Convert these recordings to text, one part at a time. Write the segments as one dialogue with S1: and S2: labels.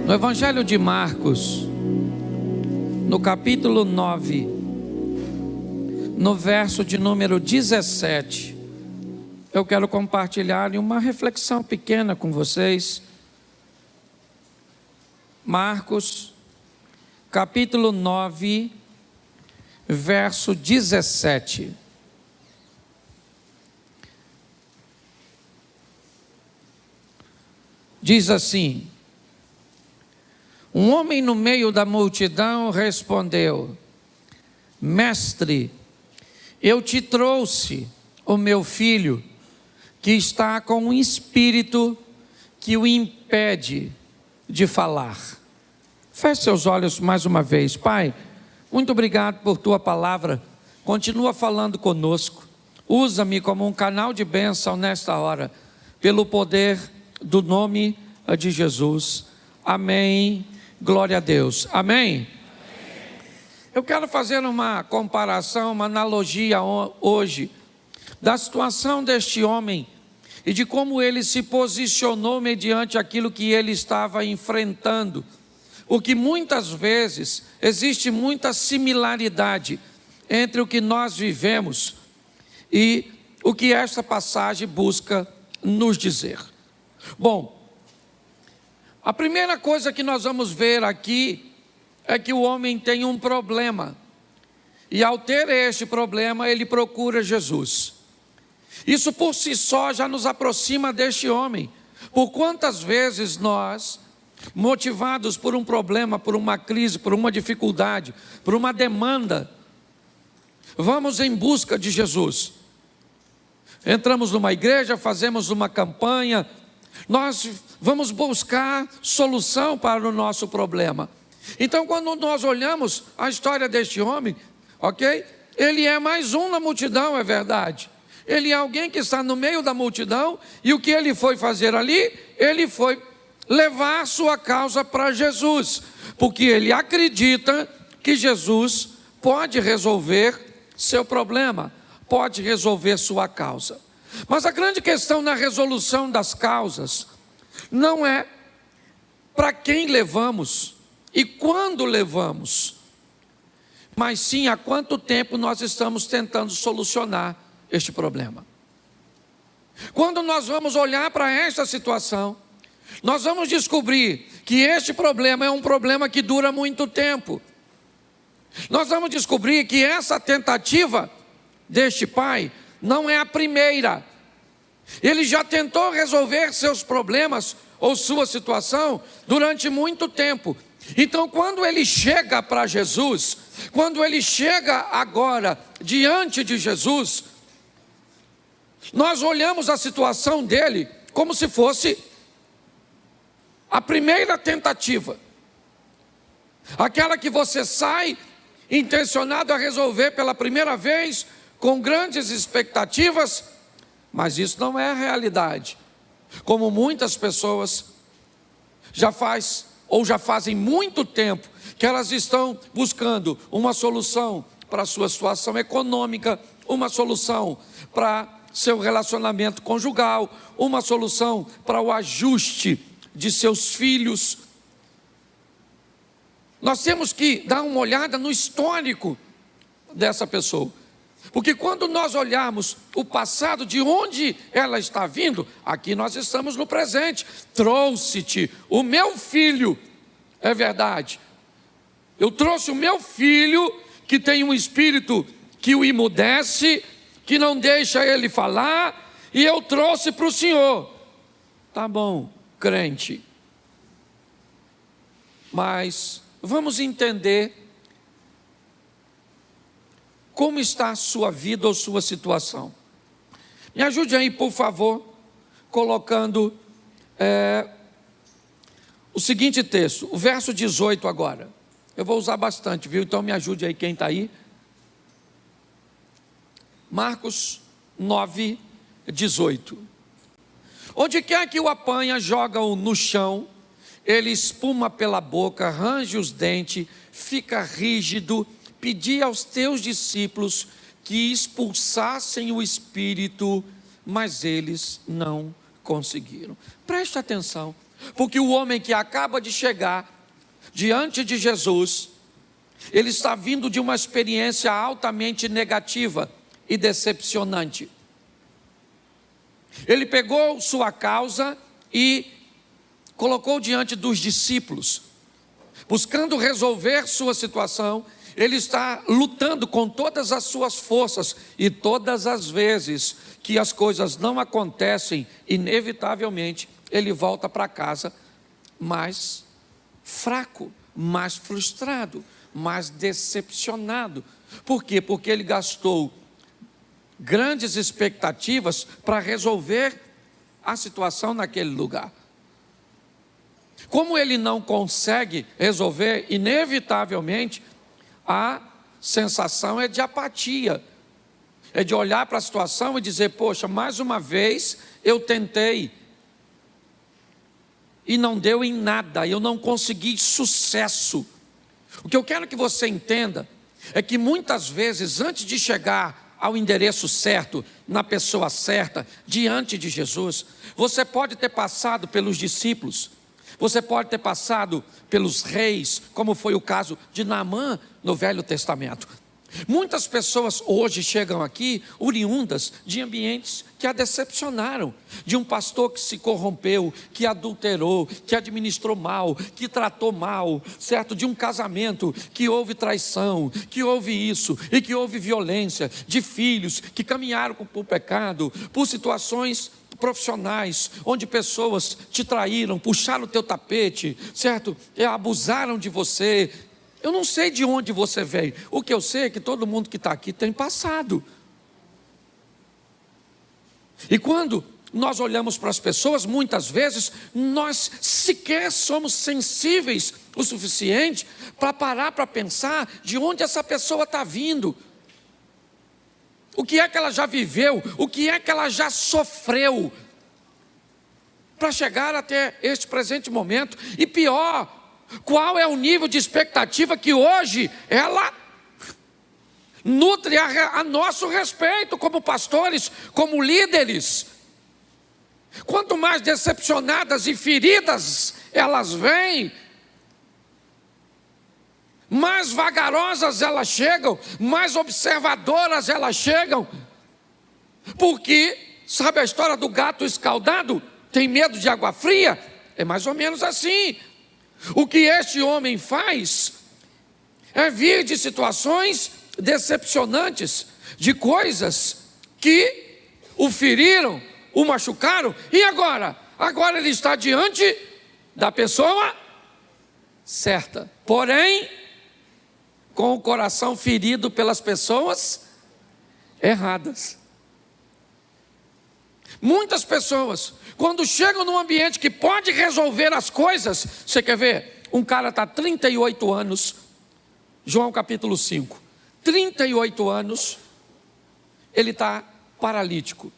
S1: No Evangelho de Marcos, no capítulo 9, no verso de número 17, eu quero compartilhar uma reflexão pequena com vocês. Marcos, capítulo 9, verso 17. Diz assim: um homem no meio da multidão respondeu: Mestre, eu te trouxe o meu filho, que está com um espírito que o impede de falar. Feche seus olhos mais uma vez. Pai, muito obrigado por tua palavra. Continua falando conosco. Usa-me como um canal de bênção nesta hora, pelo poder do nome de Jesus. Amém. Glória a Deus. Amém? Eu quero fazer uma comparação, uma analogia hoje da situação deste homem e de como ele se posicionou mediante aquilo que ele estava enfrentando. Porque muitas vezes existe muita similaridade entre o que nós vivemos e o que esta passagem busca nos dizer. Bom, a primeira coisa que nós vamos ver aqui é que o homem tem um problema. E ao ter este problema, ele procura Jesus. Isso por si só já nos aproxima deste homem. Por quantas vezes nós, motivados por um problema, por uma crise, por uma dificuldade, por uma demanda, vamos em busca de Jesus. Entramos numa igreja, fazemos uma campanha, nós vamos buscar solução para o nosso problema. Então, quando nós olhamos a história deste homem, ok? Ele é mais um na multidão, é verdade. Ele é alguém que está no meio da multidão, e o que ele foi fazer ali? Ele foi levar a sua causa para Jesus, porque ele acredita que Jesus pode resolver seu problema, pode resolver sua causa. Mas a grande questão na resolução das causas não é para quem levamos e quando levamos, mas sim há quanto tempo nós estamos tentando solucionar este problema. Quando nós vamos olhar para esta situação, nós vamos descobrir que este problema é um problema que dura muito tempo. Nós vamos descobrir que essa tentativa deste pai não é a primeira. Ele já tentou resolver seus problemas ou sua situação durante muito tempo. Então, quando ele chega para Jesus, quando ele chega agora diante de Jesus, nós olhamos a situação dele como se fosse a primeira tentativa. Aquela que você sai intencionado a resolver pela primeira vez, com grandes expectativas, mas isso não é a realidade. Como muitas pessoas já fazem muito tempo que elas estão buscando uma solução para a sua situação econômica, uma solução para seu relacionamento conjugal, uma solução para o ajuste de seus filhos. Nós temos que dar uma olhada no histórico dessa pessoa. Porque quando nós olharmos o passado, de onde ela está vindo, aqui nós estamos no presente. Trouxe-te o meu filho, é verdade. Eu trouxe o meu filho, que tem um espírito que o emudece, que não deixa ele falar, e eu trouxe para o Senhor. Tá bom, crente. Mas vamos entender como está a sua vida ou sua situação. Me ajude aí, por favor, colocando o seguinte texto, o verso 18 agora. Eu vou usar bastante, viu? Então me ajude aí quem está aí. Marcos 9, 18. Onde quer que o apanha, joga-o no chão, ele espuma pela boca, range os dentes, fica rígido. Pedi aos teus discípulos que expulsassem o espírito, mas eles não conseguiram. Preste atenção, Porque o homem que acaba de chegar diante de Jesus, ele está vindo de uma experiência altamente negativa e decepcionante. Ele pegou sua causa e colocou diante dos discípulos, buscando resolver sua situação. Ele está lutando com todas as suas forças, e todas as vezes que as coisas não acontecem, inevitavelmente, ele volta para casa mais fraco, mais frustrado, mais decepcionado. Por quê? Porque ele gastou grandes expectativas para resolver a situação naquele lugar. Como ele não consegue resolver, inevitavelmente, a sensação é de apatia, é de olhar para a situação e dizer: poxa, mais uma vez eu tentei e não deu em nada, eu não consegui sucesso. O que eu quero que você entenda é que muitas vezes, antes de chegar ao endereço certo, na pessoa certa, diante de Jesus, você pode ter passado pelos discípulos, você pode ter passado pelos reis, como foi o caso de Naamã no Velho Testamento. Muitas pessoas hoje chegam aqui oriundas de ambientes que a decepcionaram, de um pastor que se corrompeu, que adulterou, que administrou mal, que tratou mal, certo? De um casamento que houve traição, que houve isso e que houve violência, de filhos que caminharam por pecado, por situações profissionais, onde pessoas te traíram, puxaram o teu tapete, certo? E abusaram de você. Eu não sei de onde você veio. O que eu sei é que todo mundo que está aqui tem passado. E quando nós olhamos para as pessoas, muitas vezes nós sequer somos sensíveis o suficiente para parar para pensar de onde essa pessoa está vindo. O que é que ela já viveu? O que é que ela já sofreu para chegar até este presente momento? E pior, qual é o nível de expectativa que hoje ela nutre a nosso respeito como pastores, como líderes? Quanto mais decepcionadas e feridas elas vêm, mais vagarosas elas chegam, mais observadoras elas chegam. Porque, sabe a história do gato escaldado? Tem medo de água fria? É mais ou menos assim. O que este homem faz é vir de situações decepcionantes, de coisas que o feriram, o machucaram, e agora? Agora ele está diante da pessoa certa, porém com o coração ferido pelas pessoas erradas. Muitas pessoas, quando chegam num ambiente que pode resolver as coisas, você quer ver? Um cara está 38 anos, João capítulo 5, 38 anos, ele está paralítico.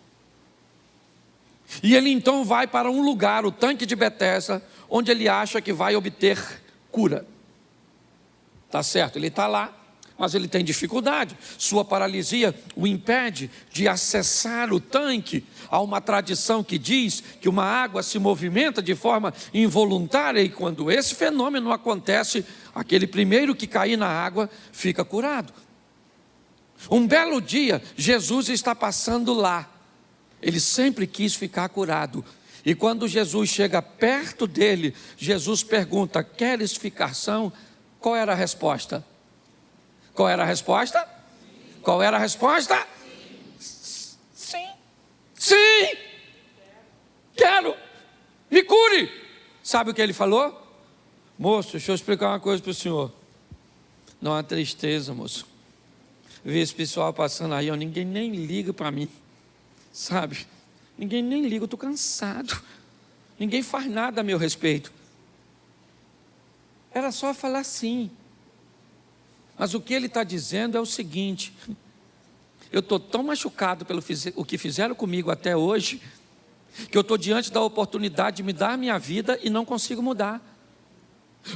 S1: E ele então vai para um lugar, o tanque de Betesda, onde ele acha que vai obter cura. Tá certo, ele está lá, mas ele tem dificuldade. Sua paralisia o impede de acessar o tanque. Há uma tradição que diz que uma água se movimenta de forma involuntária, e quando esse fenômeno acontece, aquele primeiro que cair na água fica curado. Um belo dia, Jesus está passando lá. Ele sempre quis ficar curado. E quando Jesus chega perto dele, Jesus pergunta: queres ficar são? Qual era a resposta? Qual era a resposta? Qual era a resposta? Sim. Sim. Quero. Me cure. Sabe o que ele falou? Moço, deixa eu explicar uma coisa para o senhor. Não há tristeza, moço. Ver esse pessoal passando aí, ninguém nem liga para mim. Sabe? Ninguém nem liga, eu estou cansado. Ninguém faz nada a meu respeito. Era só falar sim. Mas o que ele está dizendo é o seguinte: eu estou tão machucado pelo o que fizeram comigo até hoje, que eu estou diante da oportunidade de me dar a minha vida e não consigo mudar.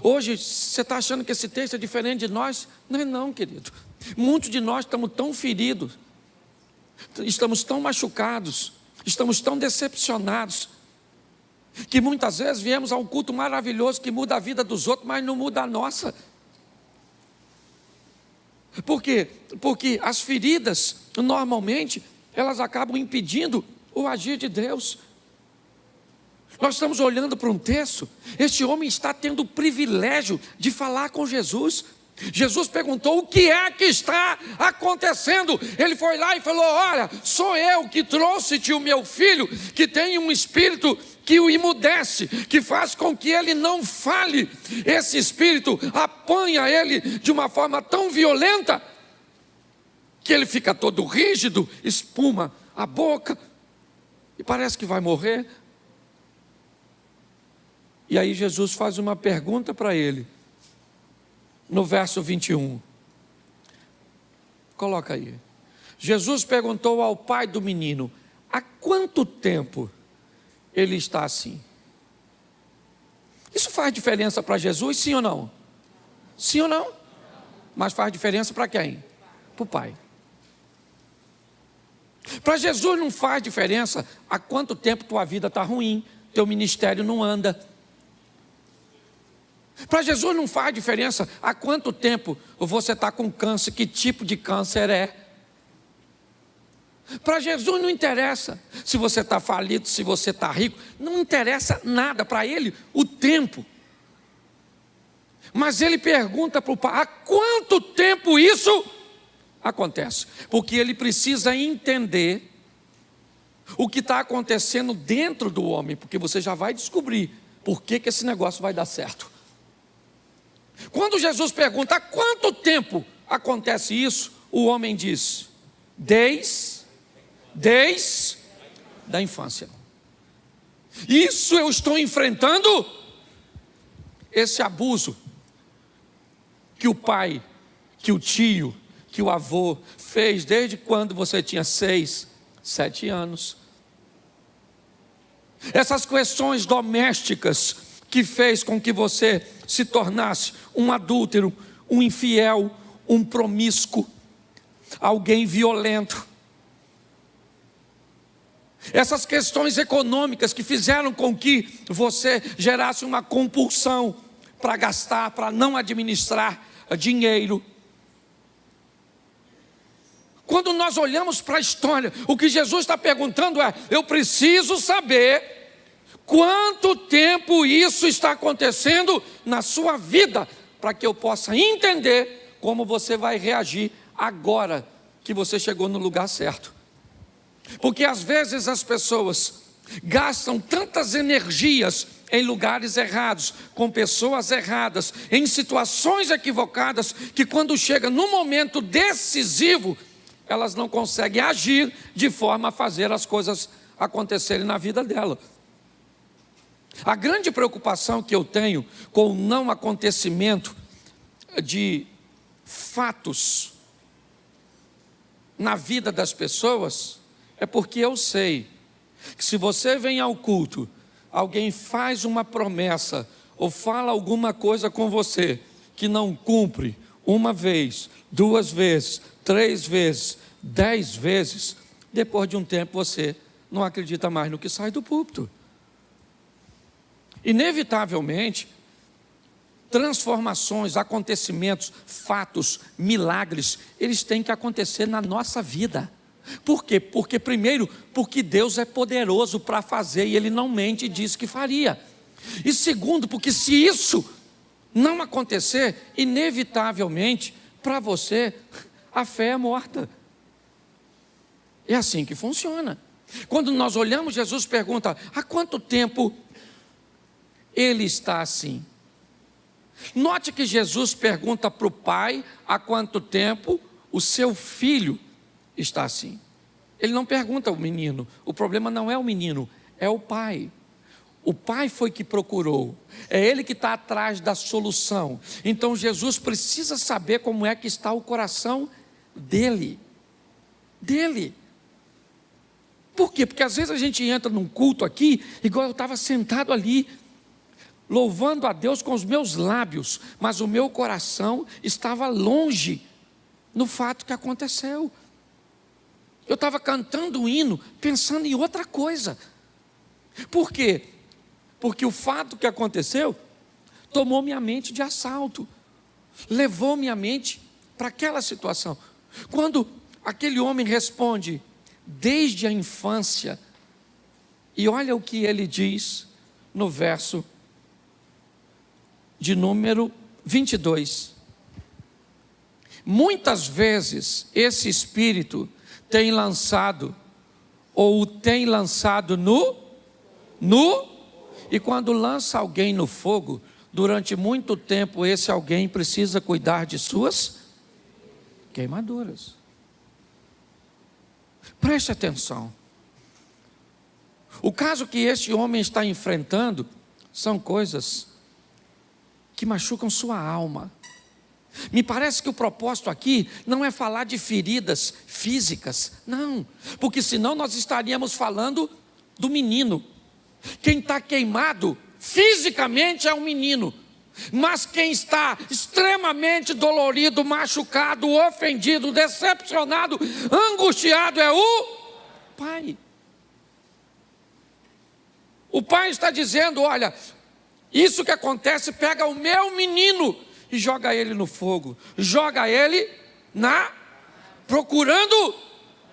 S1: Hoje, você está achando que esse texto é diferente de nós? Não é não, querido. Muitos de nós estamos tão feridos, estamos tão machucados, estamos tão decepcionados, Que muitas vezes viemos a um culto maravilhoso que muda a vida dos outros, mas não muda a nossa. Por quê? Porque as feridas, normalmente, elas acabam impedindo o agir de Deus. Nós estamos olhando para um texto, este homem está tendo o privilégio de falar com Jesus. Jesus perguntou: o que é que está acontecendo? Ele foi lá e falou: olha, sou eu que trouxe-te o meu filho, que tem um espírito que o emudece, que faz com que ele não fale. Esse espírito apanha ele de uma forma tão violenta, que ele fica todo rígido, espuma a boca, e parece que vai morrer. E aí Jesus faz uma pergunta para ele, no verso 21. Coloca aí. Jesus perguntou ao pai do menino: há quanto tempo ele está assim? Isso faz diferença para Jesus, sim ou não? Sim ou não? Mas faz diferença para quem? Para o pai. Para Jesus não faz diferença há quanto tempo tua vida está ruim, teu ministério não anda. Para Jesus não faz diferença há quanto tempo você está com câncer, que tipo de câncer é. Para Jesus não interessa se você está falido, se você está rico, não interessa nada para ele o tempo. Mas ele pergunta para o pai: há quanto tempo isso acontece? Porque ele precisa entender o que está acontecendo dentro do homem, porque você já vai descobrir por que esse negócio vai dar certo. Quando Jesus pergunta: há quanto tempo acontece isso? O homem diz: desde da infância. Isso eu estou enfrentando, esse abuso que o pai, que o tio, que o avô fez desde quando você tinha 6, 7 anos. Essas questões domésticas que fez com que você se tornasse um adúltero, um infiel, um promíscuo, alguém violento. Essas questões econômicas que fizeram com que você gerasse uma compulsão para gastar, para não administrar dinheiro. Quando nós olhamos para a história, o que Jesus está perguntando é: eu preciso saber quanto tempo isso está acontecendo na sua vida, para que eu possa entender como você vai reagir agora que você chegou no lugar certo. Porque às vezes as pessoas gastam tantas energias em lugares errados, com pessoas erradas, em situações equivocadas, que quando chega no momento decisivo, elas não conseguem agir de forma a fazer as coisas acontecerem na vida dela. A grande preocupação que eu tenho com o não acontecimento de fatos na vida das pessoas é porque eu sei que se você vem ao culto, alguém faz uma promessa ou fala alguma coisa com você que não cumpre uma vez, 2 vezes, 3 vezes, 10 vezes, depois de um tempo você não acredita mais no que sai do púlpito. Inevitavelmente, transformações, acontecimentos, fatos, milagres, eles têm que acontecer na nossa vida. Por quê? Porque primeiro, porque Deus é poderoso para fazer e Ele não mente e diz que faria. E segundo, porque se isso não acontecer, inevitavelmente, para você, a fé é morta. É assim que funciona. Quando nós olhamos, Jesus pergunta: há quanto tempo ele está assim? Note que Jesus pergunta para o pai há quanto tempo o seu filho está assim. Ele não pergunta ao menino. O problema não é o menino, é o pai. O pai foi que procurou, é ele que está atrás da solução. Então Jesus precisa saber como é que está o coração dele. Por quê? Porque às vezes a gente entra num culto aqui, igual eu estava sentado ali, louvando a Deus com os meus lábios, mas o meu coração estava longe no fato que aconteceu. Eu estava cantando o hino, pensando em outra coisa. Por quê? Porque o fato que aconteceu tomou minha mente de assalto, levou minha mente para aquela situação. Quando aquele homem responde, desde a infância, e olha o que ele diz no verso de número 22. Muitas vezes esse espírito tem lançado, ou tem lançado e quando lança alguém no fogo, durante muito tempo esse alguém precisa cuidar de suas queimaduras. Preste atenção. O caso que este homem está enfrentando são coisas que machucam sua alma. Me parece que o propósito aqui não é falar de feridas físicas, não, porque senão nós estaríamos falando do menino. Quem está queimado fisicamente é um menino, mas quem está extremamente dolorido, machucado, ofendido, decepcionado, angustiado é o pai. O pai está dizendo, olha, isso que acontece, pega o meu menino e joga ele no fogo, joga ele procurando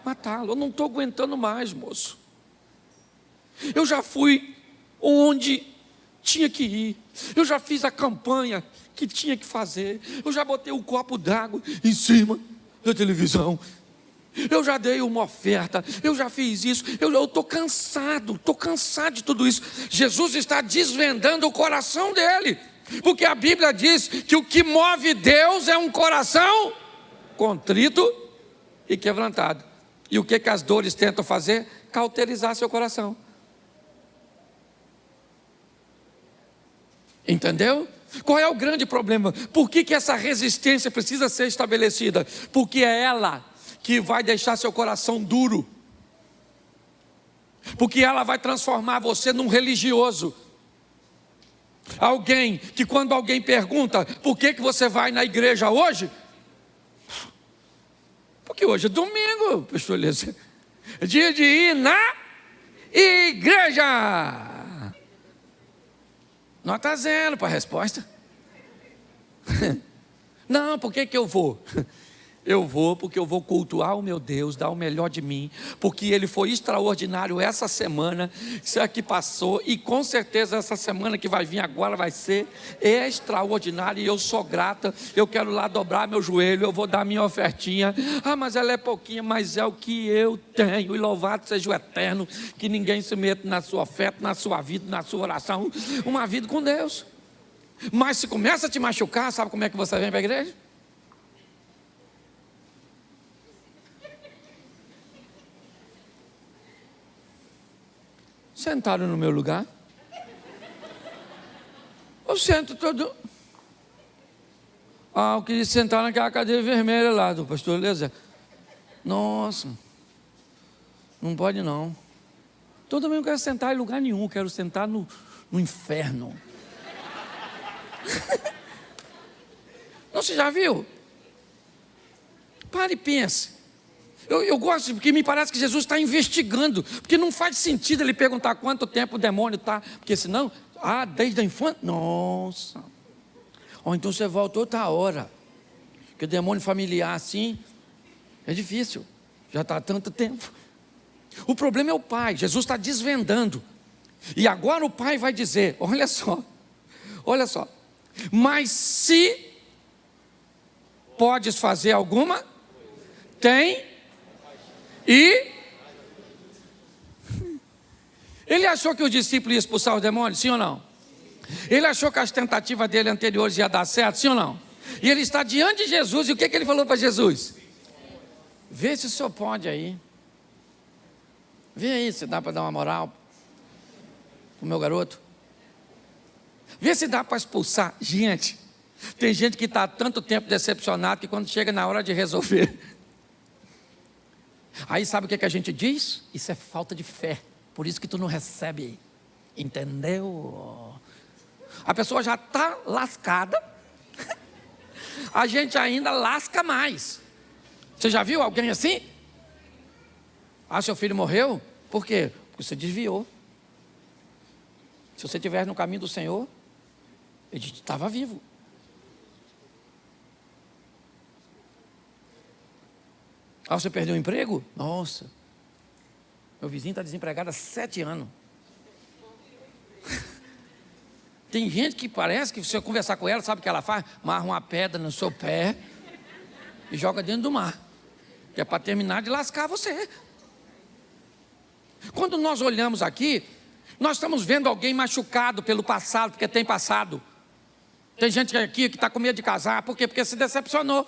S1: matá-lo. Eu não estou aguentando mais, moço. Eu já fui onde tinha que ir, eu já fiz a campanha que tinha que fazer, eu já botei um copo d'água em cima da televisão, eu já dei uma oferta, eu já fiz isso, eu estou cansado de tudo isso. Jesus está desvendando o coração dele, porque a Bíblia diz que o que move Deus é um coração contrito e quebrantado. E o que as dores tentam fazer? Cauterizar seu coração. Entendeu? Qual é o grande problema? Por que essa resistência precisa ser estabelecida? Porque é ela que vai deixar seu coração duro. Porque ela vai transformar você num religioso. Alguém que quando alguém pergunta, por que você vai na igreja hoje? Porque hoje é domingo, pastor Elias. É dia de ir na igreja. Nota 0 para a resposta. Não, por que eu vou? Eu vou porque eu vou cultuar o meu Deus, dar o melhor de mim, porque Ele foi extraordinário essa semana, isso aqui passou, e com certeza essa semana que vai vir agora vai ser extraordinária, e eu sou grata, eu quero lá dobrar meu joelho, eu vou dar minha ofertinha, mas ela é pouquinha, mas é o que eu tenho, e louvado seja o Eterno, que ninguém se meta na sua oferta, na sua vida, na sua oração, uma vida com Deus. Mas se começa a te machucar, sabe como é que você vem para a igreja? Sentaram no meu lugar. Eu sento todo. Eu queria sentar naquela cadeira vermelha lá do pastor Eliezer. Nossa, não pode não. Eu também não quero sentar em lugar nenhum, quero sentar no inferno. Não, você já viu? Pare e pense. Eu gosto, porque me parece que Jesus está investigando, porque não faz sentido ele perguntar quanto tempo o demônio está, porque senão, desde a infância, nossa, ou então você volta outra hora, porque demônio familiar assim, é difícil, já está há tanto tempo. O problema é o pai, Jesus está desvendando, e agora o pai vai dizer, olha só, mas se podes fazer alguma, tem. E ele achou que os discípulos iam expulsar os demônios, sim ou não? Ele achou que as tentativas dele anteriores iam dar certo, sim ou não? E ele está diante de Jesus, e o que ele falou para Jesus? Vê se o senhor pode aí. Vê aí se dá para dar uma moral pro meu garoto. Vê se dá para expulsar. Gente, tem gente que está há tanto tempo decepcionado que quando chega na hora de resolver, aí sabe o que a gente diz? Isso é falta de fé, por isso que tu não recebe, entendeu? A pessoa já está lascada, a gente ainda lasca mais. Você já viu alguém assim? Seu filho morreu? Por quê? Porque você desviou. Se você estiver no caminho do Senhor, ele estava vivo. Ah, você perdeu o emprego? Nossa, meu vizinho está desempregado há 7 anos. Tem gente que parece que se você conversar com ela, sabe o que ela faz? Amarra uma pedra no seu pé e joga dentro do mar. Que é para terminar de lascar você. Quando nós olhamos aqui, nós estamos vendo alguém machucado pelo passado, porque tem passado. Tem gente aqui que está com medo de casar. Por quê? Porque se decepcionou.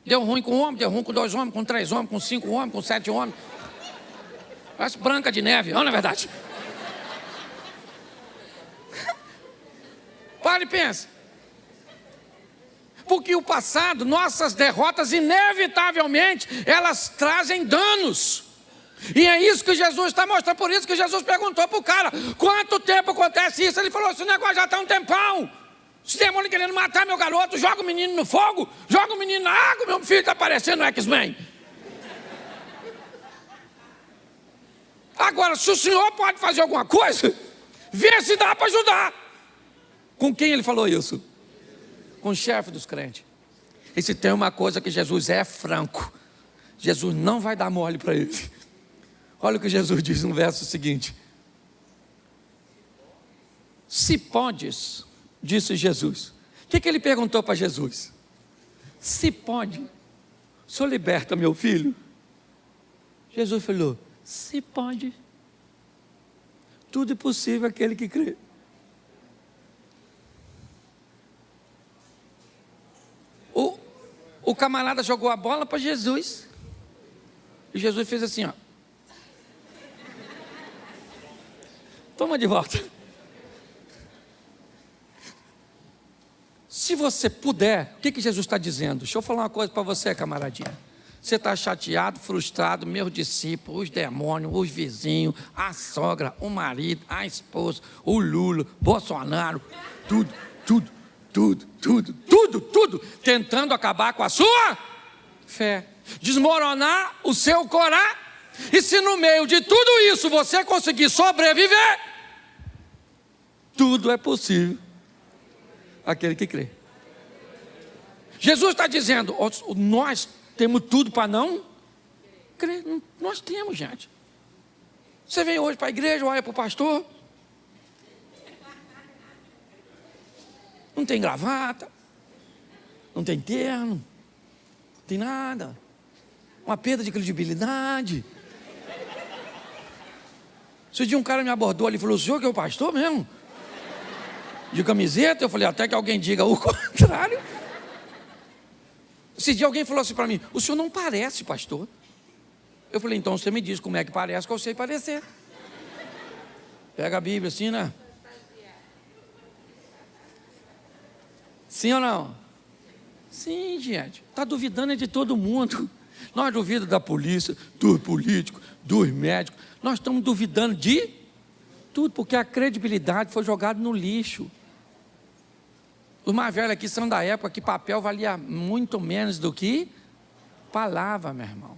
S1: Deu ruim com um homem, deu ruim com 2 homens, com 3 homens, com 5 homens, com 7 homens. Parece Branca de Neve, não é verdade? Para e pensa. Porque o passado, nossas derrotas, inevitavelmente, elas trazem danos. E é isso que Jesus está mostrando. Por isso que Jesus perguntou para o cara: quanto tempo acontece isso? Ele falou: esse negócio já está um tempão. Os demônios querendo matar meu garoto. Joga o menino no fogo, joga o menino na água. Meu filho está parecendo um X-Men. Agora, se o senhor pode fazer alguma coisa, vê se dá para ajudar. Com quem ele falou isso? Com o chefe dos crentes. E se tem uma coisa que Jesus é franco, Jesus não vai dar mole para ele. Olha o que Jesus diz no verso seguinte: se podes, disse Jesus. O que ele perguntou para Jesus? Se pode, o senhor liberta meu filho? Jesus falou: se pode. Tudo é possível àquele que crê. O camarada jogou a bola para Jesus. E Jesus fez assim, ó. Toma de volta. Se você puder, o que Jesus está dizendo? Deixa eu falar uma coisa para você, camaradinha. Você está chateado, frustrado, meus discípulos, os demônios, os vizinhos, a sogra, o marido, a esposa, o Lula, Bolsonaro, tudo, tentando acabar com a sua fé, desmoronar o seu coragem. E se no meio de tudo isso você conseguir sobreviver, tudo é possível aquele que crê. Jesus está dizendo: nós temos tudo para não crer. Nós temos, gente. Você vem hoje para a igreja, olha para o pastor, não tem gravata, não tem terno, não tem nada, uma perda de credibilidade. Esse dia um cara me abordou ali e falou: o senhor que é o pastor mesmo? De camiseta? Eu falei: até que alguém diga o contrário. Esse dia alguém falou assim para mim: o senhor não parece pastor. Eu falei: então você me diz como é que parece, que eu sei parecer. Pega a Bíblia assim, né? Sim ou não? Sim, gente. Está duvidando de todo mundo. Nós duvidamos da polícia, dos políticos, dos médicos. Nós estamos duvidando de tudo, porque a credibilidade foi jogada no lixo. Os mais velhos aqui são da época que papel valia muito menos do que palavra, meu irmão.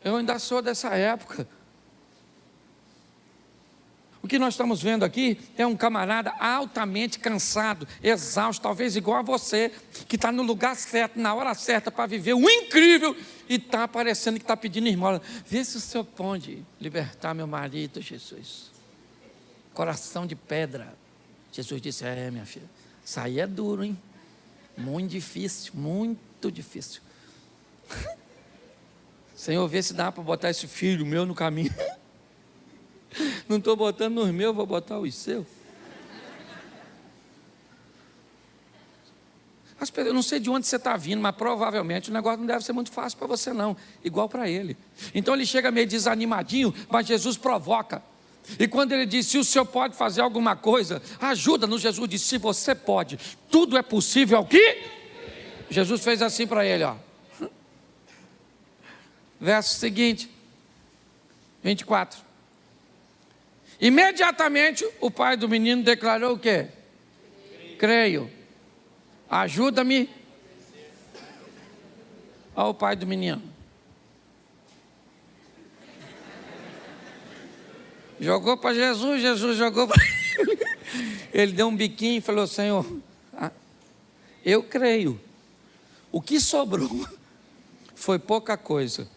S1: Eu ainda sou dessa época. O que nós estamos vendo aqui é um camarada altamente cansado, exausto, talvez igual a você, que está no lugar certo, na hora certa, para viver o incrível, e está parecendo que está pedindo esmola. Vê se o senhor pode libertar meu marido, Jesus. Coração de pedra. Jesus disse: minha filha, isso aí é duro, hein? Muito difícil, muito difícil. Senhor, vê se dá para botar esse filho meu no caminho. Não estou botando nos meus, vou botar os seus. Eu não sei de onde você está vindo, mas provavelmente o negócio não deve ser muito fácil para você não, igual para ele. Então ele chega meio desanimadinho, mas Jesus provoca. E quando ele diz: se o senhor pode fazer alguma coisa, ajuda-nos. Jesus disse: se você pode, tudo é possível ao que? Jesus fez assim para ele, ó. Verso seguinte, 24. Imediatamente o pai do menino declarou o quê? Creio. Ajuda-me. Olha o pai do menino. Jogou para Jesus, Jesus jogou para Ele deu um biquinho e falou: Senhor, eu creio. O que sobrou foi pouca coisa.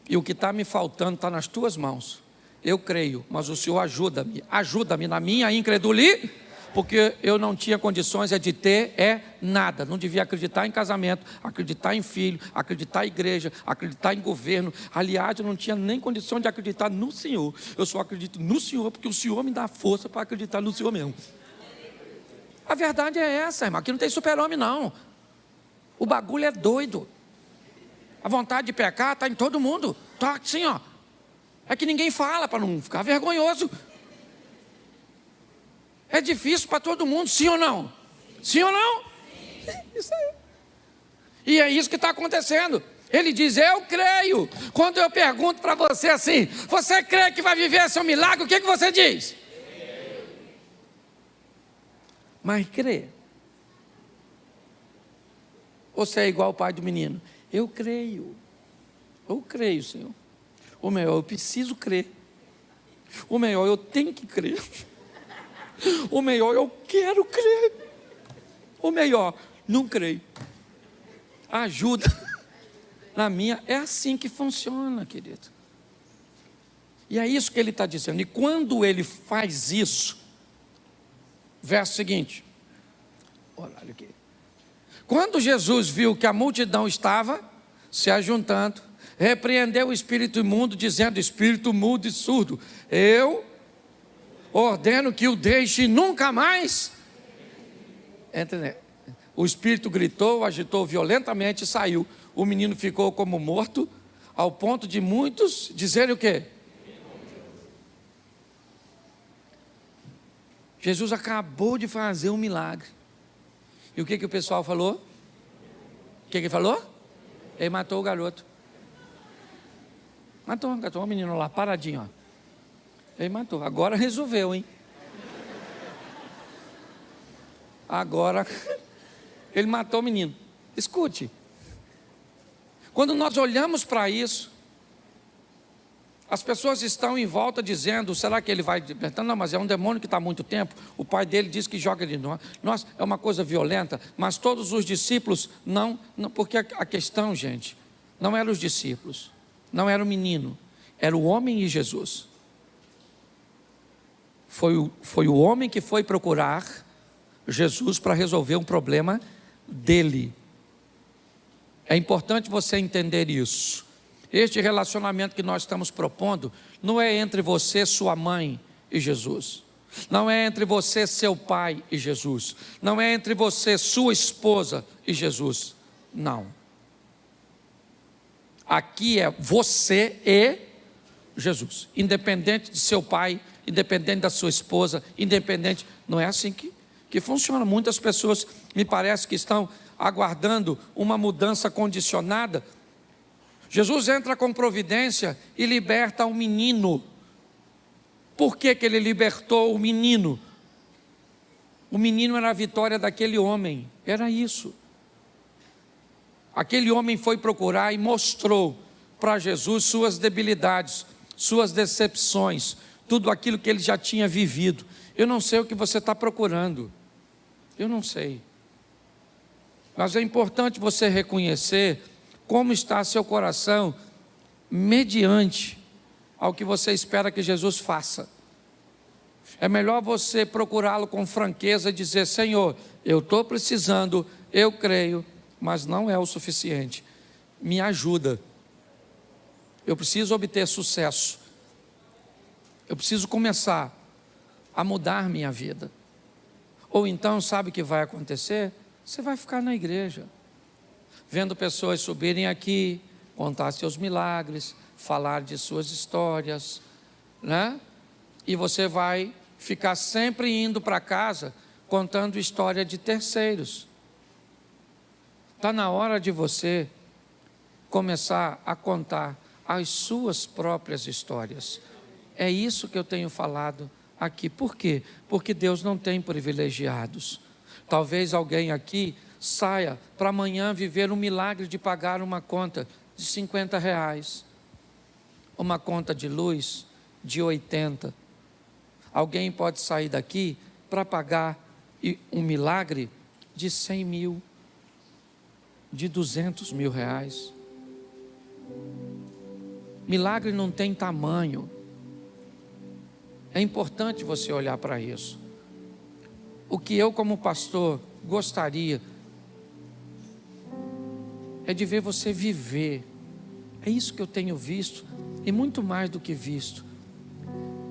S1: E o que está me faltando está nas tuas mãos. Eu creio, mas o Senhor ajuda-me na minha incredulidade, porque eu não tinha condições de ter nada. Não devia acreditar em casamento, acreditar em filho, acreditar em igreja, acreditar em governo. Aliás, eu não tinha nem condição de acreditar no Senhor. Eu só acredito no Senhor, porque o Senhor me dá força para acreditar no Senhor mesmo. A verdade é essa, irmão. Aqui não tem super-homem, não. O bagulho é doido. A vontade de pecar está em todo mundo. Está assim, ó. É que ninguém fala para não ficar vergonhoso. É difícil para todo mundo, sim ou não? Sim ou não? Isso aí. E é isso que está acontecendo. Ele diz: eu creio. Quando eu pergunto para você assim: você crê que vai viver seu milagre? O que você diz? Mas crê. Ou você é igual o pai do menino: eu creio, Senhor. Ou melhor, eu preciso crer. Ou melhor, eu tenho que crer. Ou melhor, eu quero crer. Ou melhor, não creio. Ajuda na minha. É assim que funciona, querido. E é isso que ele está dizendo. E quando ele faz isso, verso seguinte, olha aqui. Quando Jesus viu que a multidão estava se ajuntando, repreendeu o espírito imundo, dizendo: espírito mudo e surdo, eu ordeno que o deixe nunca mais. O espírito gritou, agitou violentamente e saiu. O menino ficou como morto, ao ponto de muitos dizerem o quê? Jesus acabou de fazer um milagre. E o que o pessoal falou? O que ele falou? Ele matou o garoto. Matou o menino lá, paradinho, ó. Ele matou. Agora resolveu, hein? Agora ele matou o menino. Escute. Quando nós olhamos para isso, as pessoas estão em volta dizendo: será que ele vai libertando? Não, mas é um demônio que está há muito tempo. O pai dele diz que joga ele. Nossa, é uma coisa violenta. Mas todos os discípulos não, porque a questão, gente, não eram os discípulos, não era o menino, era o homem e Jesus. Foi o homem que foi procurar Jesus para resolver um problema dele. É importante você entender isso. Este relacionamento que nós estamos propondo não é entre você, sua mãe e Jesus. Não é entre você, seu pai e Jesus. Não é entre você, sua esposa e Jesus. Não. Aqui é você e Jesus. Independente de seu pai, independente da sua esposa, independente. Não é assim que funciona. Muitas pessoas, me parece, que estão aguardando uma mudança condicionada. Jesus entra com providência e liberta o menino. Por que ele libertou o menino? O menino era a vitória daquele homem. Era isso. Aquele homem foi procurar e mostrou para Jesus suas debilidades, suas decepções, tudo aquilo que ele já tinha vivido. Eu não sei o que você está procurando. Eu não sei. Mas é importante você reconhecer como está seu coração mediante ao que você espera que Jesus faça. É melhor você procurá-lo com franqueza e dizer: Senhor, eu estou precisando, eu creio, mas não é o suficiente. Me ajuda. Eu preciso obter sucesso. Eu preciso começar a mudar minha vida. Ou então, sabe o que vai acontecer? Você vai ficar na igreja, vendo pessoas subirem aqui, contar seus milagres, falar de suas histórias, né? E você vai ficar sempre indo para casa contando história de terceiros. Está na hora de você começar a contar as suas próprias histórias. É isso que eu tenho falado aqui. Por quê? Porque Deus não tem privilegiados. Talvez alguém aqui saia para amanhã viver um milagre de pagar uma conta de R$50, uma conta de luz de 80. Alguém pode sair daqui para pagar um milagre de 100 mil, de 200 mil reais. Milagre não tem tamanho. É importante você olhar para isso. O que eu, como pastor, gostaria é de ver você viver. É isso que eu tenho visto, e muito mais do que visto,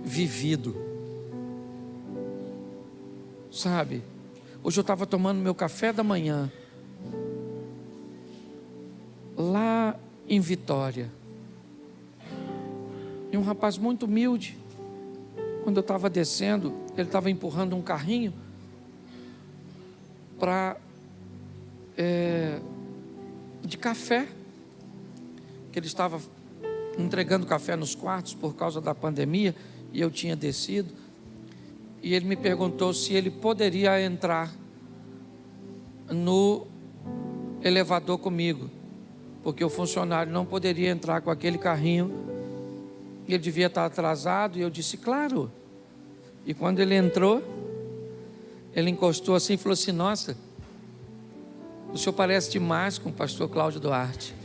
S1: vivido. Sabe, hoje eu estava tomando meu café da manhã, lá em Vitória, e um rapaz muito humilde, quando eu estava descendo, ele estava empurrando um carrinho de café, que ele estava entregando café nos quartos por causa da pandemia, e eu tinha descido, e ele me perguntou se ele poderia entrar no elevador comigo, porque o funcionário não poderia entrar com aquele carrinho, ele devia estar atrasado, e eu disse, claro. E quando ele entrou, ele encostou assim e falou assim, nossa, o senhor parece demais com o pastor Cláudio Duarte.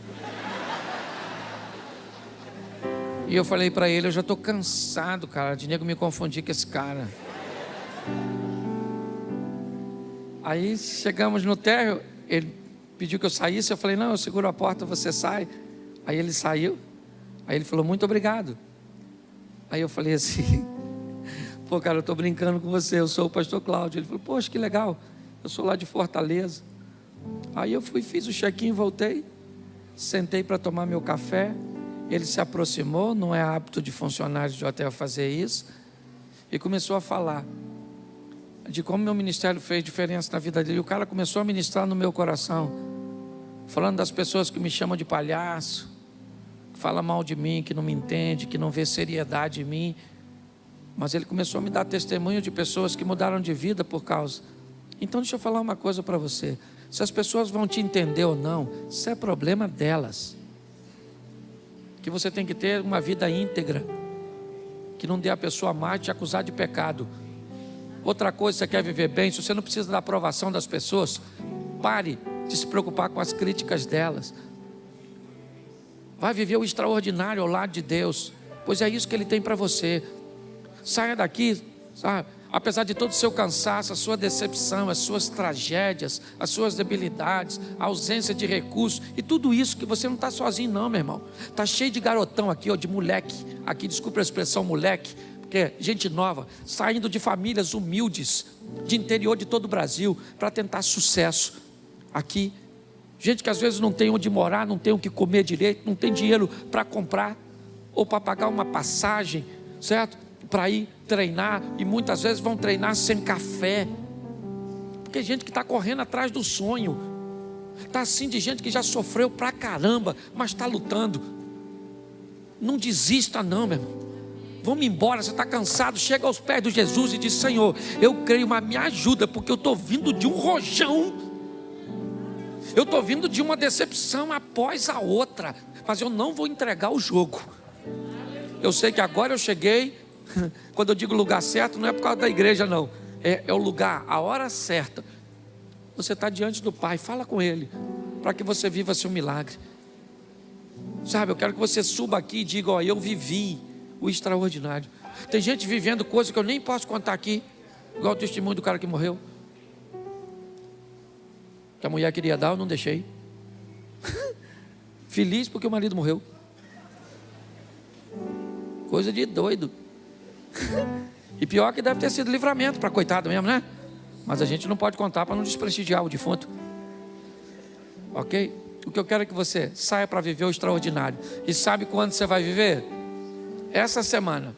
S1: E eu falei para ele, eu já estou cansado, cara, de nego me confundir com esse cara. Aí chegamos no térreo, ele pediu que eu saísse, eu falei, não, eu seguro a porta, você sai. Aí ele saiu, aí ele falou, muito obrigado. Aí eu falei assim, pô cara, eu estou brincando com você, eu sou o pastor Cláudio. Ele falou, poxa, que legal, eu sou lá de Fortaleza. Aí eu fui, fiz o check-in, voltei, sentei para tomar meu café. Ele se aproximou, não é hábito de funcionários de hotel fazer isso, e começou a falar de como meu ministério fez diferença na vida dele. E o cara começou a ministrar no meu coração, falando das pessoas que me chamam de palhaço, que falam mal de mim, que não me entende, que não vê seriedade em mim. Mas ele começou a me dar testemunho de pessoas que mudaram de vida por causa. Então deixa eu falar uma coisa para você, se as pessoas vão te entender ou não, isso é problema delas. Que você tem que ter uma vida íntegra, que não dê a pessoa mais te acusar de pecado. Outra coisa, você quer viver bem, se você não precisa da aprovação das pessoas, pare de se preocupar com as críticas delas. Vai viver o extraordinário ao lado de Deus, pois é isso que Ele tem para você. Saia daqui, sabe? Apesar de todo o seu cansaço, a sua decepção, as suas tragédias, as suas debilidades, a ausência de recursos e tudo isso, que você não está sozinho não, meu irmão. Está cheio de garotão aqui, ó, de moleque, aqui, desculpa a expressão moleque, porque é gente nova, saindo de famílias humildes, de interior de todo o Brasil, para tentar sucesso aqui. Gente que às vezes não tem onde morar, não tem o que comer direito, não tem dinheiro para comprar, ou para pagar uma passagem, certo? Para ir treinar, e muitas vezes vão treinar sem café, porque gente que está correndo atrás do sonho, está assim de gente que já sofreu pra caramba, mas está lutando. Não desista não, meu irmão. Vamos embora, você está cansado, chega aos pés de Jesus e diz, Senhor, eu creio, mas me ajuda, porque eu estou vindo de um rojão, eu estou vindo de uma decepção após a outra, mas eu não vou entregar o jogo. Eu sei que agora eu cheguei. Quando eu digo lugar certo, não é por causa da igreja não, é o lugar, a hora certa. Você está diante do Pai, fala com Ele, para que você viva seu milagre. Sabe, eu quero que você suba aqui e diga, ó, eu vivi o extraordinário. Tem gente vivendo coisa que eu nem posso contar aqui, igual o testemunho do cara que morreu, que a mulher queria dar, eu não deixei. Feliz porque o marido morreu. Coisa de doido. E pior que deve ter sido livramento para coitado mesmo, né? Mas a gente não pode contar para não desprestigiar o defunto. Ok? O que eu quero é que você saia para viver o extraordinário. E sabe quando você vai viver? Essa semana.